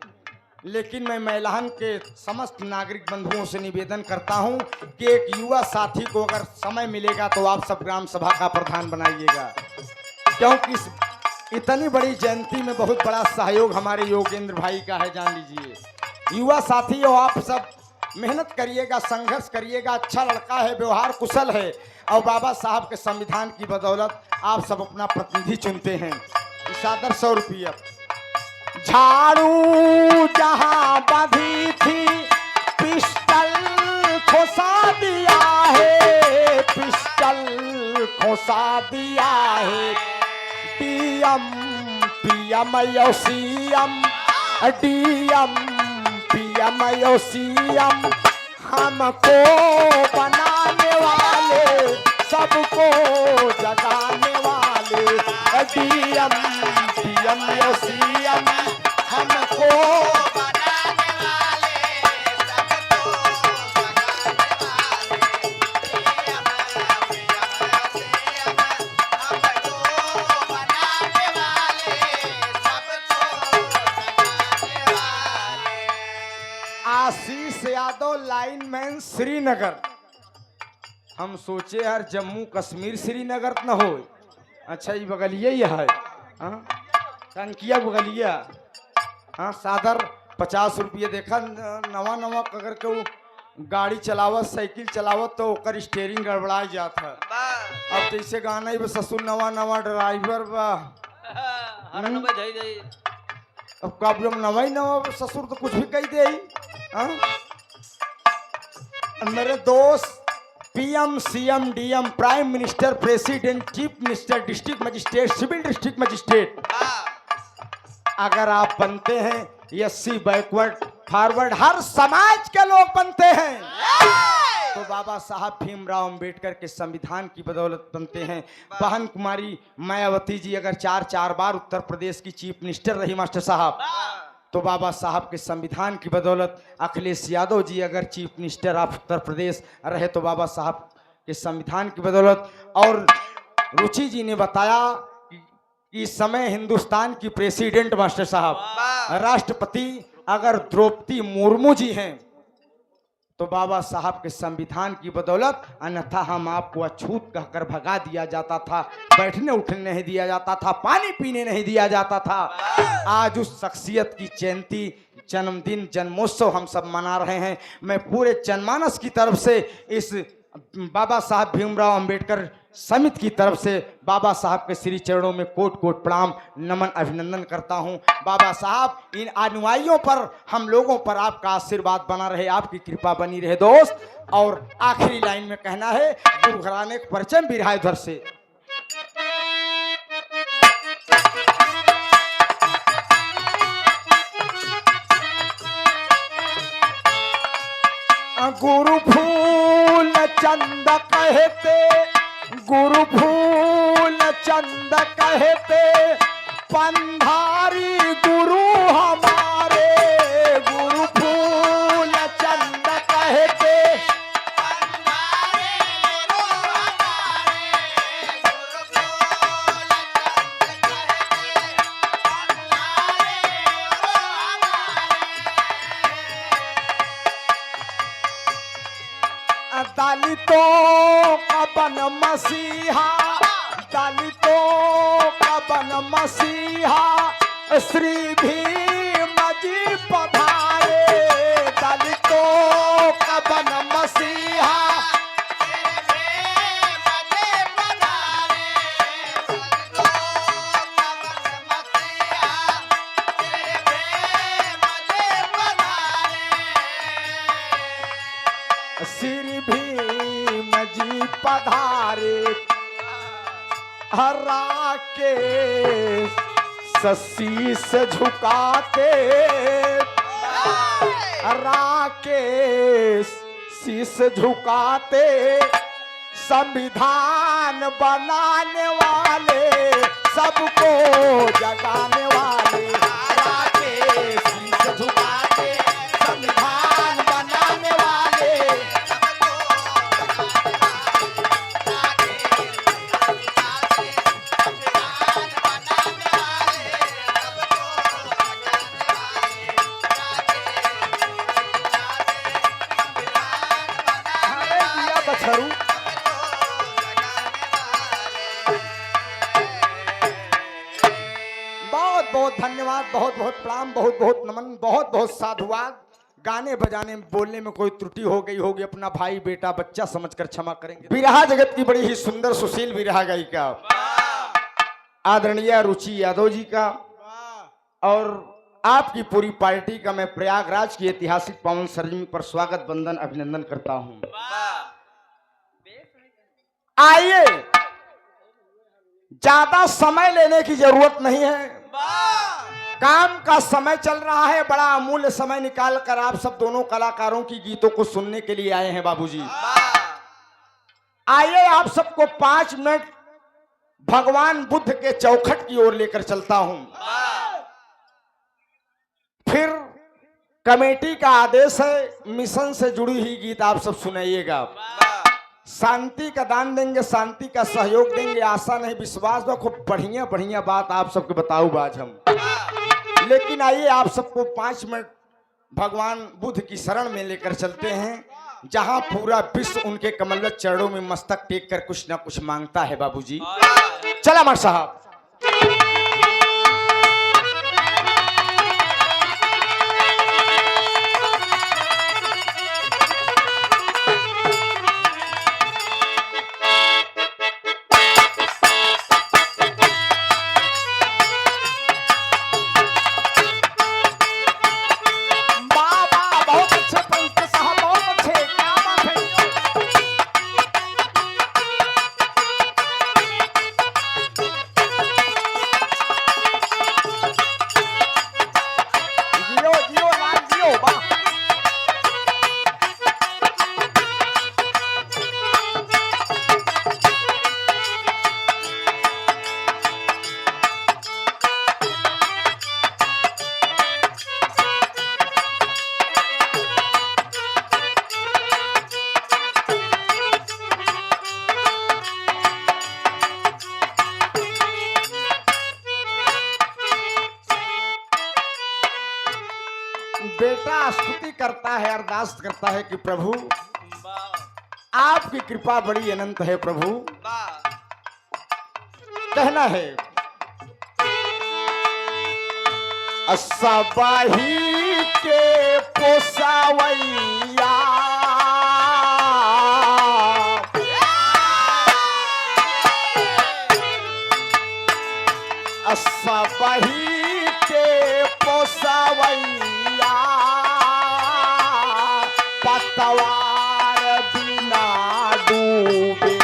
लेकिन मैं मैलहन के समस्त नागरिक बंधुओं से निवेदन करता हूं कि एक युवा साथी को अगर समय मिलेगा तो आप सब ग्राम सभा का प्रधान बनाइएगा, क्योंकि इतनी बड़ी जयंती में बहुत बड़ा सहयोग हमारे योगेंद्र भाई का है। जान लीजिए युवा साथी हो, आप सब मेहनत करिएगा, संघर्ष करिएगा। अच्छा लड़का है, व्यवहार कुशल है, और बाबा साहब के संविधान की बदौलत आप सब अपना प्रतिनिधि चुनते हैं। सादर 100 रुपया। झाड़ू जहां बंधी थी, पिस्टल खोसा दिया है। पिस्टल खोसा दिया है। डीएम पीएम और सीएम, डीएम पीएम और सीएम, हमको बनाने वाले, सबको जगाने वाले। डीएम पीएम और सीएम, हमको बनाने वाले, सबको जगाने वाले। आशीष यादव लाइनमैन श्रीनगर। हम सोचे यार जम्मू कश्मीर श्रीनगर न हो। अच्छा ये बगल यही है। टंकिया बगलिया। हाँ सादर 50 रुपये। देखा नवा नवा अगर केहू गाड़ी चलावत साइकिल चलावत तो ओकर स्टेयरिंग गड़बड़ा जाता है। अब जैसे गाना ही ससुर नवा नवा ड्राइवर बा। हर नंबर जाई जाई। अब कब जब नवा ही नवा ससुर तो कुछ भी कह दे। हाँ? मेरे दोस्त PM CM DM prime minister president chief minister district magistrate civil district magistrate अगर आप बनते हैं एससी बैकवर्ड फॉरवर्ड हर समाज के लोग बनते हैं तो बाबा साहब भीमराव अंबेडकर के संविधान की बदौलत बनते हैं। बहन कुमारी मायावती जी अगर 4 बार उत्तर प्रदेश की चीफ मिनिस्टर रही मास्टर साहब तो बाबा साहब के संविधान की बदौलत अखिलेश यादव जी अगर chief minister of Uttar Pradesh रहे तो बाबा साहब के संविधान की बदौलत। और रुचि जी ने बताया कि इस समय हिंदुस्तान की प्रेसिडेंट मास्टर साहब राष्ट्रपति अगर द्रौपदी मुर्मू जी हैं तो बाबा साहब के संविधान की बदौलत, अन्यथा हम आपको अछूत कहकर भगा दिया जाता था, बैठने उठने नहीं दिया जाता था, पानी पीने नहीं दिया जाता था। आज उस शख्सियत की जयंती जन्मदिन जन्मोत्सव हम सब मना रहे हैं। मैं पूरे जनमानस की तरफ से इस बाबा साहब भीमराव अंबेडकर समिति की तरफ से बाबा साहब के श्री चरणों में कोट कोट प्रणाम नमन अभिनंदन करता हूं। बाबा साहब इन अनुयायियों पर हम लोगों पर आपका आशीर्वाद बना रहे, आपकी कृपा बनी रहे दोस्त। और आखिरी लाइन में कहना है गुरु घराने का परिचय बिरहा उधर से। गुरु फूल चंद कहते गुरु फूल चंद कहते पंधारी गुरु हमारे गुरु फूल चंद कहते पंधारी गुरु हमारे गुरु फूल चंद कहते पंधारी गुरु हमारे। दलितों का बन मसीहा दलितों का बन मसीहा श्री भीम जी पधारे दलितों का बन मसीहा श्री भीम जी पधारे हरा के शीस झुकाते हरा के शीस झुकाते संविधान बनाने वाले सबको जगाने वाले हरा के शीस झुकाते संविधान बनाने वाले बहुत बहुत धन्यवाद, बहुत बहुत प्रणाम, बहुत बहुत नमन, बहुत बहुत साधुवाद। गाने बजाने में बोलने में कोई त्रुटि हो गई होगी अपना भाई बेटा बच्चा समझकर क्षमा करेंगे। बिरहा जगत की बड़ी ही सुंदर सुशील बिरहा गायिका आदरणीय रुचि यादव जी का और आपकी पूरी पार्टी का मैं प्रयागराज की ऐतिहासिक पावन सरजमी पर स्वागत वंदन अभिनंदन करता हूं। आइए, ज्यादा समय लेने की जरूरत नहीं है, काम का समय चल रहा है, बड़ा अमूल्य समय निकाल कर आप सब दोनों कलाकारों की गीतों को सुनने के लिए आए हैं बाबूजी। आइए आप सबको 5 मिनट भगवान बुद्ध के चौखट की ओर लेकर चलता हूं, फिर कमेटी का आदेश है, मिशन से जुड़ी हुई गीत आप सब सुनाइएगा। शांति का दान देंगे, शांति का सहयोग देंगे, आशा नहीं विश्वास में खूब बढ़िया बढ़िया बात आप सबको बताऊं आज हम। लेकिन आइए आप सबको 5 मिनट भगवान बुद्ध की शरण में लेकर चलते हैं, जहां पूरा विश्व उनके कमलवत चरणों में मस्तक टेक कर कुछ ना कुछ मांगता है बाबूजी। चला मर साहब। बेटा स्तुति करता है, अरदास करता है कि प्रभु आपकी कृपा बड़ी अनंत है प्रभु। कहना है असबाही के पोसावैया असबाही के पोसावैया पतवार बिना डूबे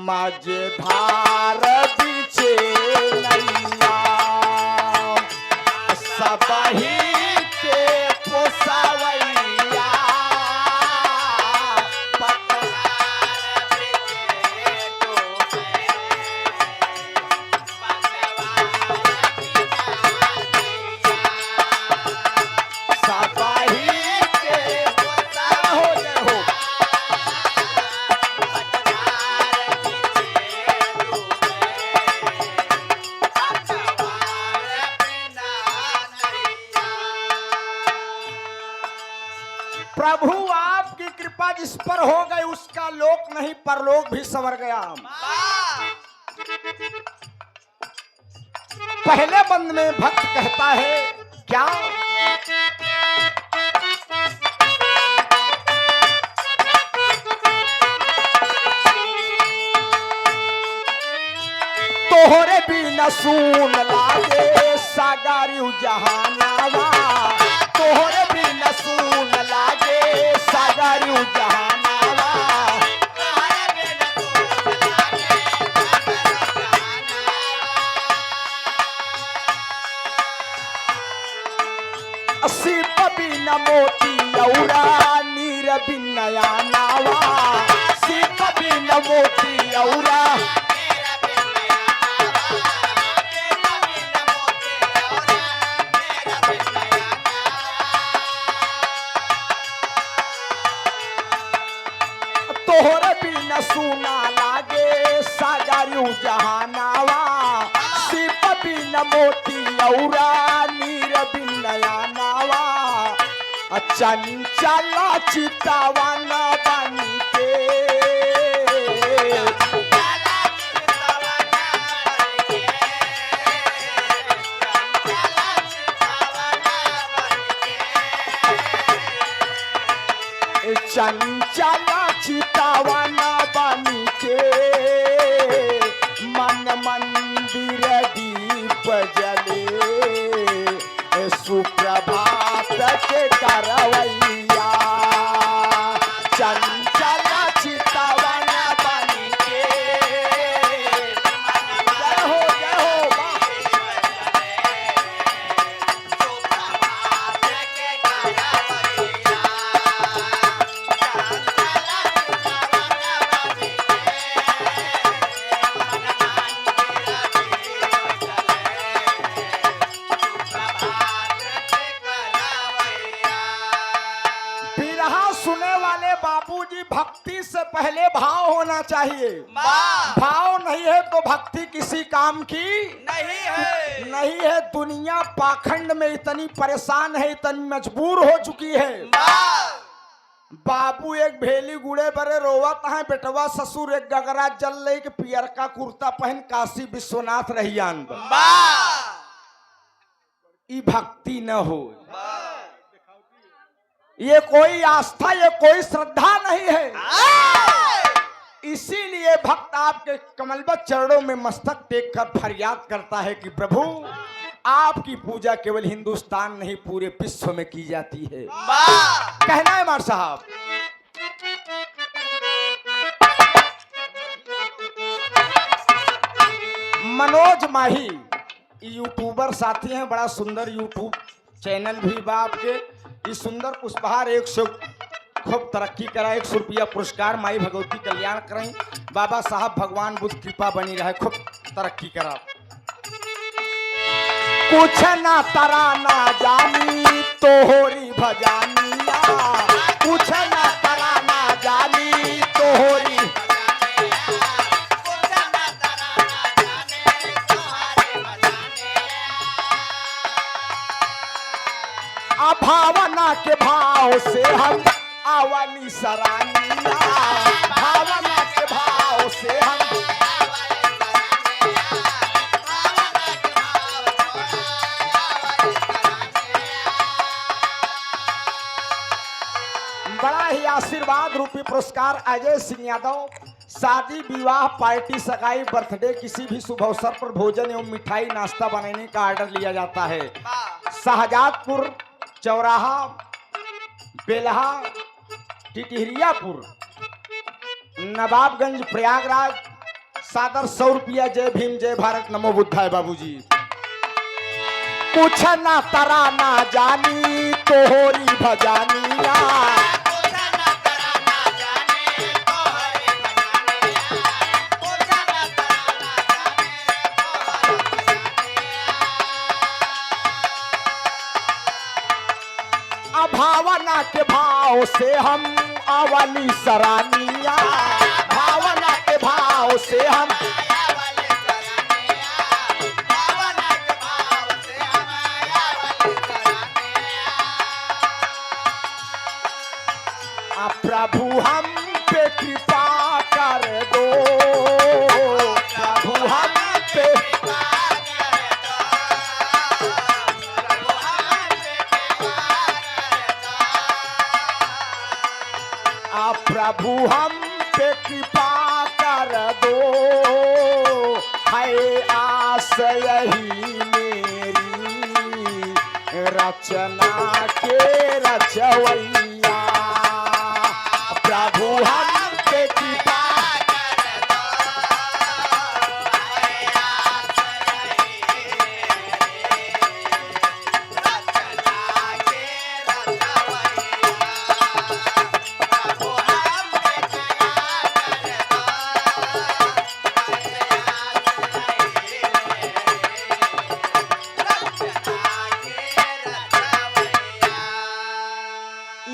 मझधार बीचे नैया सबही के पोसावैया पतवार बीचे डूबे सबही के पोसा हो जय हो प्रभु आपकी कृपा जिस पर हो गई उसका लोक नहीं परलोक भी संवर गया। पहले बंद में भक्त कहता है क्या तोहरे बिना सून लागे सागारी जहानावा तोहरे बिना सून लागे सागारी जहानावा सीप बिना मोती औरा नीर बिना नावा सीप बिना मोती औरा तोहरे बिना सुना लागे सागारू जहानावा सिप बिना मोती औरा नीर बिना नावा चंचला चितावा ना बन के चंचला चितावा ना बन के मन मंदिर दीप जले सुप्रभात के करवैया चंचला चितावा ना बन के जय हो सुने वाले बाबूजी भक्ति से पहले भाव होना चाहिए। भाव नहीं है तो भक्ति किसी काम की नहीं है। दुनिया पाखंड में इतनी परेशान है, इतनी मजबूर हो चुकी है। बाबू एक भेली गुड़े बरे रोवत है, बेटवा ससुर एक गगरा जल ले के पियर का कुर्ता पहन काशी विश्वनाथ रहियान। ये भक्ति न हो, ये कोई आस्था, ये कोई श्रद्धा नहीं है। इसीलिए भक्त आपके कमलबद्ध चरणों में मस्तक टेक कर फरियाद करता है कि प्रभु आपकी पूजा केवल हिंदुस्तान नहीं पूरे विश्व में की जाती है। कहना है मार साहब, मनोज माही यूट्यूबर साथी हैं, बड़ा सुंदर यूट्यूब चैनल भी बा आपके। इस सुंदर पुष्पहार 100 खूब तरक्की करा, 100 रुपया पुरस्कार माई भगवती कल्याण करें। बाबा साहब भगवान बुद्ध कृपा बनी रहे, खूब तरक्की करा। कुछ ना तरा ना जानी तोहरी भजानिया, कुछ ना तरा ना जानी तोहरी भावना के भाव से हम आवाली सरानिया, भावना के भाव से हम बड़ा ही आशीर्वाद रूपी पुरस्कार अजय सिंह यादव। शादी विवाह पार्टी सगाई बर्थडे किसी भी शुभ अवसर पर भोजन एवं मिठाई नाश्ता बनाने का ऑर्डर लिया जाता है। शाहजादपुर चौराहा बेलहा टिटहरियापुर नवाबगंज प्रयागराज सादर 100 रुपया। जय भीम जय भारत नमो बुद्धाय बाबूजी। कुछ ना तरा ना जानी तोहरी भजानिया, भावना के भाव से हम आवाली सरानिया, भावना के भाव से हम प्रभु हम पे कृपा कर दो, प्रभु हम पे प्रभु हम पे कृपा कर दो, है आस यही मेरी रचना के रचवैया, प्रभु हम पे कृपा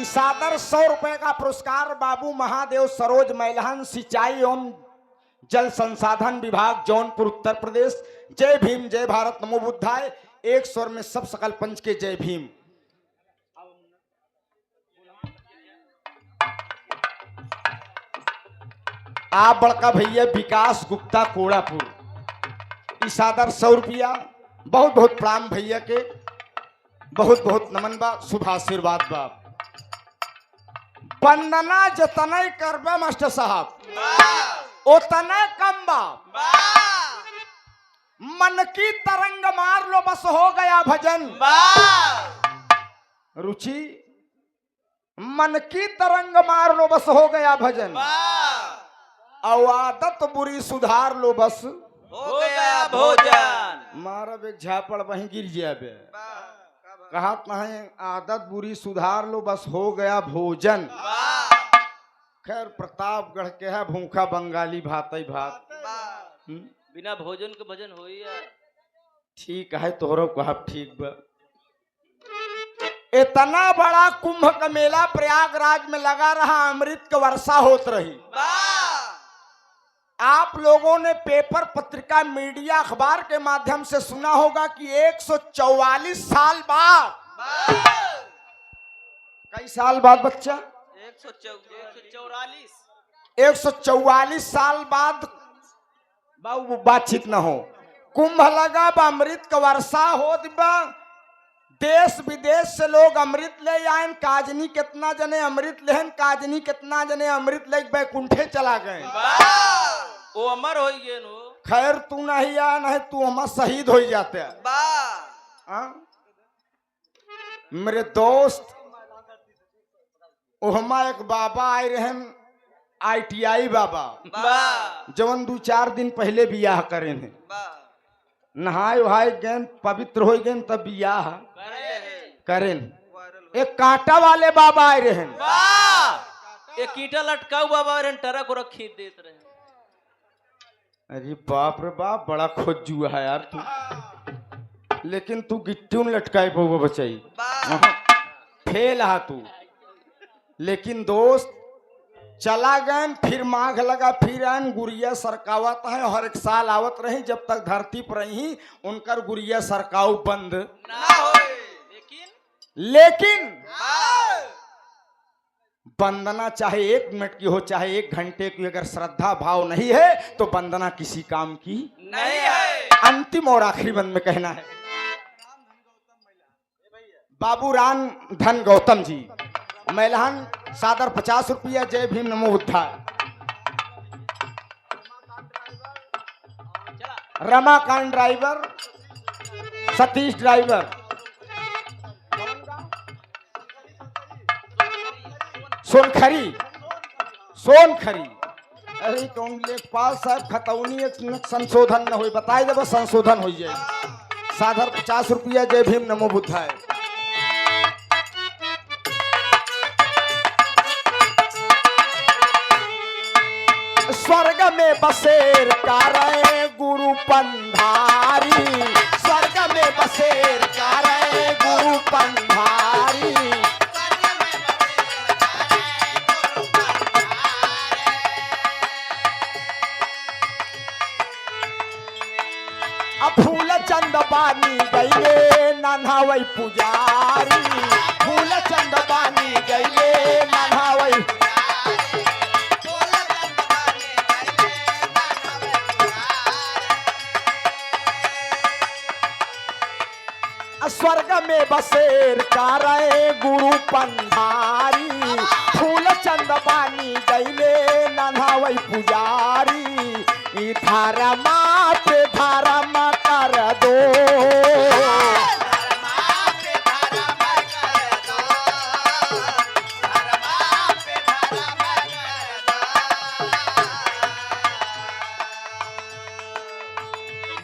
सादर 100 रुपए का पुरस्कार बाबू महादेव सरोज मैलहन सिंचाई एवं जल संसाधन विभाग जौनपुर उत्तर प्रदेश। जय भीम जय भारत नमो बुद्धाय। एक स्वर में सब सकल पंच के जय भीम। आप बड़का भैया विकास गुप्ता कोड़ापुर सादर 100 रुपया। बहुत बहुत प्रणाम भैया के, बहुत बहुत नमन बा, शुभ आशीर्वाद बा। वंदना जतने करबे मास्टर साहब उतने कम बा, मन की तरंग मार लो बस हो गया भजन। रुचि मन की तरंग मार लो बस हो गया भजन, और आदत बुरी सुधार लो बस हो गया भोजन। मारब एक झापड़ वहीं गिर जाबे, कहा नहीं आदत बुरी सुधार लो बस हो गया भोजन। खैर प्रतापगढ़ के है भूखा बंगाली भात ही भात, बिना भोजन के भजन हो ही। ठीक है तोहरो कहा ठीक बा। इतना बड़ा कुंभ का मेला प्रयागराज में लगा रहा, अमृत की वर्षा होत रही। आप लोगों ने पेपर पत्रिका मीडिया अखबार के माध्यम से सुना होगा कि 144 साल बाद, कई साल बाद बच्चा 144 साल बाद बाबू बातचीत न हो, कुंभ लगा बा, अमृत का वर्षा हो दिबा। देश विदेश से लोग अमृत ले आए। काजनी कितना जने अमृत लेहन, काजनी कितना जने अमृत ले बैकुंठे चला गए। वो अमर हो गए नो। खैर तू नहीं आया, नहीं तू हम शहीद हो जाते। मेरे दोस्त ओहमा एक बाबा आए रहन, ITI बाबा, जवन 2-4 दिन पहले बियाह करे थे। नहाए वहाए गए, पवित्र हो गए, तब बियाह करें। एक कांटा वाले बाबा आए रहे, एक कीटा लटकाऊ बाबा टरा को रखी देते रहे। अरे बाप रे बाप, बड़ा खोजुआ है यार तू। लेकिन तू गिट्टी में लटकाए पो बचाई, फेल हा तू। लेकिन दोस्त चला गए, फिर माघ लगा, फिर आन गुड़िया सरकावत है। हर एक साल आवत रही, जब तक धरती पर रही उनकर गुड़िया सरकाऊ बंद ना हो। लेकिन लेकिन वंदना चाहे 1 मिनट की हो चाहे 1 घंटे की, अगर श्रद्धा भाव नहीं है तो वंदना किसी काम की नहीं है। अंतिम और आखिरी बंद में कहना है, बाबू राम धन गौतम जी, मैलहन सादर 50 रुपया। जय भीम नमो बुद्धाय। Ramakant driver, Satish driver, Sonkhari, Sonkhari. अरे कौन लेखपाल साहब खतौनी संशोधन न हो, बताए जब संशोधन हो जाए। सादर 50 रुपया। जय भीम नमो बुद्धाय। स्वर्ग में बसेर कारे गुरु पंधारी, स्वर्ग में बसेर कारे गुरु पंधारी। फूल चंद बानी गईले नन्हावई पुजारी, फूल चंद बानी गईले नन्हावई। स्वर्ग में बसेर कारे गुरु पंधारी, फूल चंद बानी गईले नन्हावई पुजारी। धर्मा पे धर्म कर दो,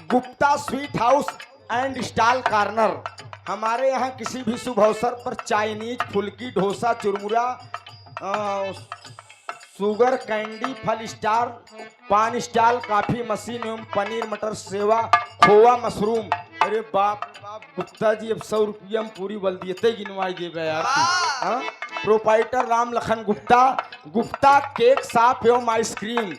Gupta sweet house and stall corner. हमारे यहाँ किसी भी शुभ अवसर पर चाइनीज, फुल्की, डोसा, चुरमुरा, शुगर कैंडी, फल स्टार, पान स्टाल, काफी मशीन एवं पनीर मटर सेवा, खोवा, मशरूम। अरे बाप बाप गुप्ता जी, अब 100 रुपया में पूरी बल्दियते गिनवाई देवे यार। Proprietor Ram Lakhan Gupta, Gupta cake shop एवं आइसक्रीम।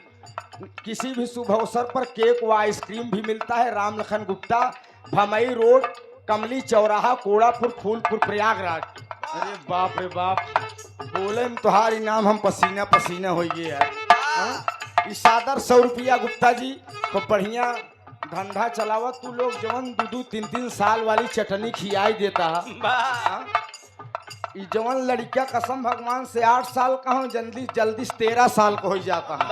किसी भी शुभ अवसर पर केक व आइसक्रीम भी मिलता है। राम लखन गुप्ता, भमई रोड, कमली चौराहा, कोड़ापुर, फूलपुर, प्रयागराज। अरे बाप रे बाप, बोले में तुहार इनाम हम पसीना पसीना हो गए यार। इस सादर 100 रुपया गुप्ता जी को बढ़िया धंधा चलावा। तू लोग जवन 2-3 साल वाली चटनी खियाई देता है। जवन लड़का कसम भगवान से 8 साल का हूँ, जल्दी जल्दी 13 साल का हो जाता है।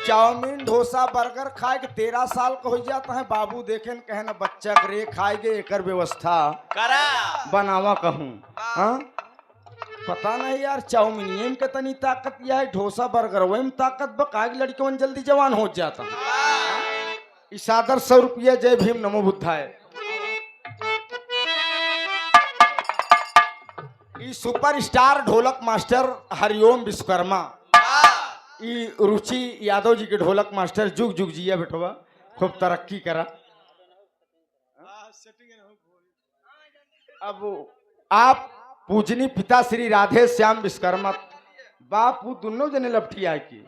चाउमीन, डोसा, बर्गर खाए के 13 साल का हो जाता है। बाबू देखे न कहे न बच्चा करे खाएगे, एक व्यवस्था करा बनावा कहूँ। हाँ पता नहीं यार, चाउमीन के तनी ताकत यह है, डोसा बर्गर वही में ताकत बका लड़कियों जल्दी जवान हो जाता। इस सादर 100 रुपया। जय भीम नमो बुद्धाय। सुपरस्टार ढोलक मास्टर हरिओम विश्वकर्मा, रुचि यादव जी के ढोलक मास्टर, जुग जुग जिया बेटवा, खूब तरक्की करा। अब आप पूजनी पिता श्री राधे श्याम विश्वकर्मा, बापू दोनों जने लपटी आए की।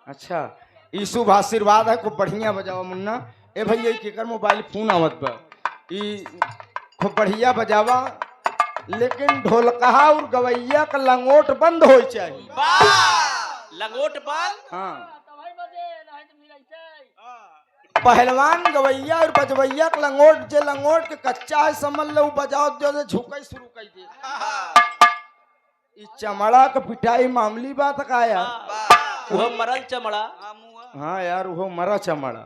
अच्छा, ई शुभ आशीर्वाद है, खूब बढ़िया बजावा मुन्ना। ए भैया केकर मोबाइल फोन आवत बा, ई खूब बढ़िया बजावा, लेकिन ढोलकहा और गवैया का लंगोट बंद हो चाहिए। लंगोट बंद? हाँ, पहलवान गवैया और बजवैया का लंगोट, जे लंगोट के कच्चा है समझ लो, बजाओ जो झुकाई शुरू कर दे। इस चमड़ा का पिटाई मामूली बात का यार, वो मरल चमड़ा। हाँ यार, वो मरा चमड़ा।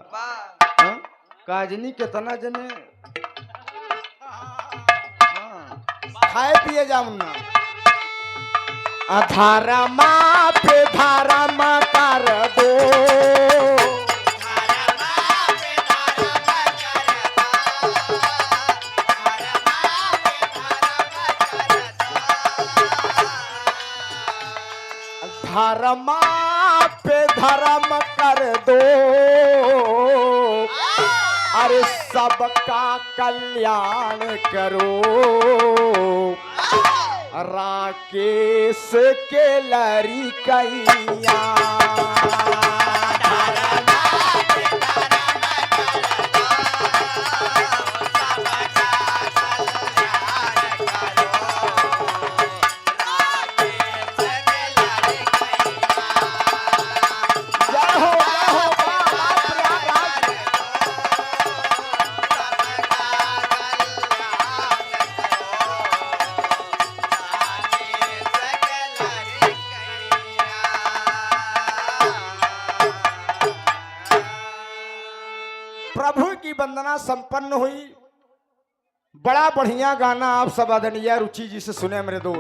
काजनी कितना जने खाए पिए जामुना। अधारमा पे धारमा कर दो, धर्मा पे धर्म कर दो, अरे सबका कल्याण करो। राकेश के लरी कैया, की वंदना संपन्न हुई। बड़ा बढ़िया गाना आप सब आदरणीय रुचि जी से सुने मेरे दोस्त।